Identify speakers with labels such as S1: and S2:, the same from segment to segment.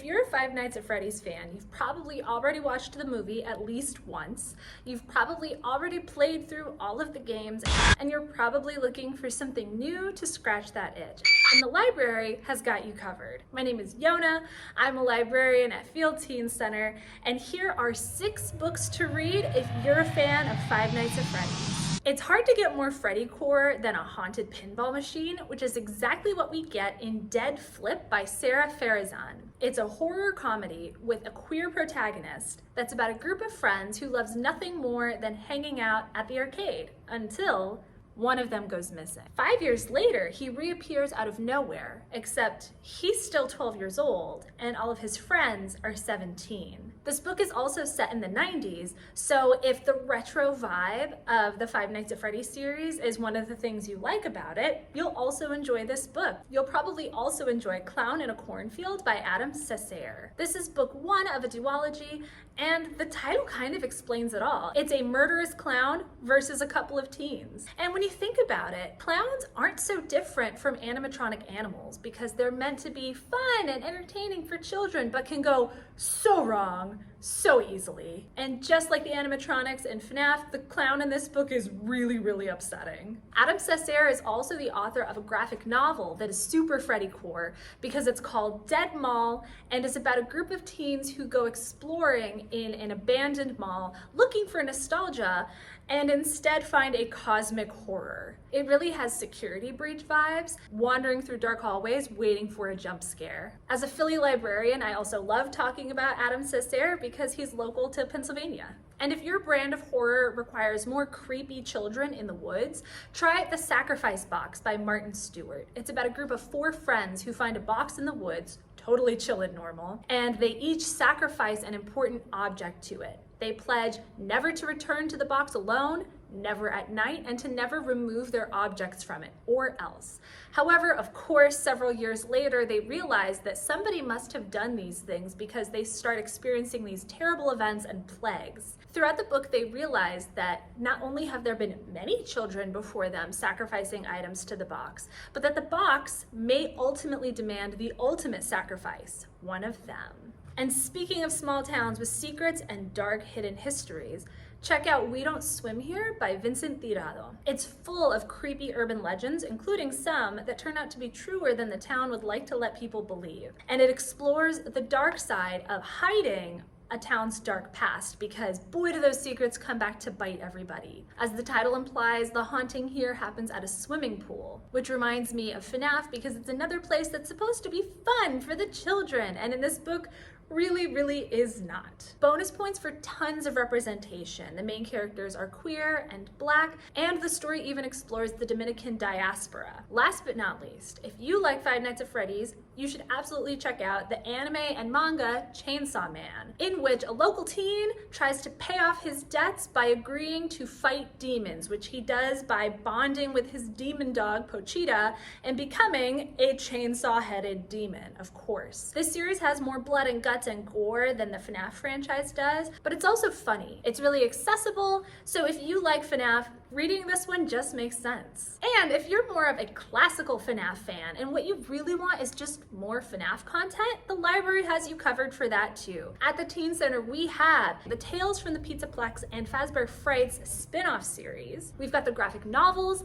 S1: If you're a Five Nights at Freddy's fan, you've probably already watched the movie at least once, you've probably already played through all of the games, and you're probably looking for something new to scratch that itch. And the library has got you covered. My name is Yona, I'm a librarian at Field Teen Center, and here are 6 books to read if you're a fan of Five Nights at Freddy's. It's hard to get more Freddy core than a haunted pinball machine, which is exactly what we get in Dead Flip by Sarah Farizan. It's a horror comedy with a queer protagonist that's about a group of friends who loves nothing more than hanging out at the arcade until one of them goes missing. 5 years later, he reappears out of nowhere, except he's still 12 years old and all of his friends are 17. This book is also set in the 90s, so if the retro vibe of the Five Nights at Freddy's series is one of the things you like about it, you'll also enjoy this book. You'll probably also enjoy Clown in a Cornfield by Adam Cessair. This is book 1 of a duology, and the title kind of explains it all. It's a murderous clown versus a couple of teens. And when you think about it, clowns aren't so different from animatronic animals because they're meant to be fun and entertaining for children, but can go so wrong so easily. And just like the animatronics in FNAF, the clown in this book is really, really upsetting. Adam Cessair is also the author of a graphic novel that is super Freddy core because it's called Dead Mall and is about a group of teens who go exploring in an abandoned mall looking for nostalgia and instead find a cosmic horror. It really has security breach vibes, wandering through dark hallways waiting for a jump scare. As a Philly librarian, I also love talking about Adam Cessair because he's local to Pennsylvania. And if your brand of horror requires more creepy children in the woods, try The Sacrifice Box by Martin Stewart. It's about a group of 4 friends who find a box in the woods, totally chill and normal, and they each sacrifice an important object to it. They pledge never to return to the box alone, never at night, and to never remove their objects from it, or else. However, of course, several years later, they realize that somebody must have done these things because they start experiencing these terrible events and plagues. Throughout the book, they realize that not only have there been many children before them sacrificing items to the box, but that the box may ultimately demand the ultimate sacrifice, one of them. And speaking of small towns with secrets and dark hidden histories, check out We Don't Swim Here by Vincent Tirado. It's full of creepy urban legends, including some that turn out to be truer than the town would like to let people believe. And it explores the dark side of hiding a town's dark past, because boy do those secrets come back to bite everybody. As the title implies, the haunting here happens at a swimming pool, which reminds me of FNAF because it's another place that's supposed to be fun for the children, and in this book, really is not. Bonus points for tons of representation. The main characters are queer and Black, and the story even explores the Dominican diaspora. Last but not least, if you like Five Nights at Freddy's, you should absolutely check out the anime and manga Chainsaw Man, in which a local teen tries to pay off his debts by agreeing to fight demons, which he does by bonding with his demon dog Pochita and becoming a chainsaw-headed demon, of course. This series has more blood and guts and gore than the FNAF franchise does, but it's also funny. It's really accessible, so if you like FNAF, reading this one just makes sense. And if you're more of a classical FNAF fan and what you really want is just more FNAF content, the library has you covered for that too. At the Teen Center, we have the Tales from the Pizzaplex and Fazbear Frights spin-off series. We've got the graphic novels,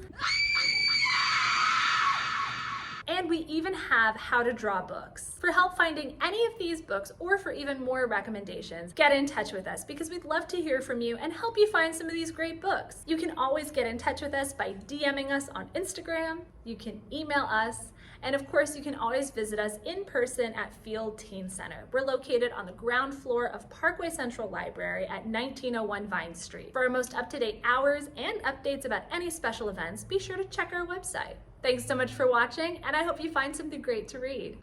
S1: and we even have how to draw books. For help finding any of these books or for even more recommendations, get in touch with us because we'd love to hear from you and help you find some of these great books. You can always get in touch with us by DMing us on Instagram, you can email us, and of course you can always visit us in person at Field Teen Center. We're located on the ground floor of Parkway Central Library at 1901 Vine Street. For our most up-to-date hours and updates about any special events, be sure to check our website. Thanks so much for watching, and I hope you find something great to read.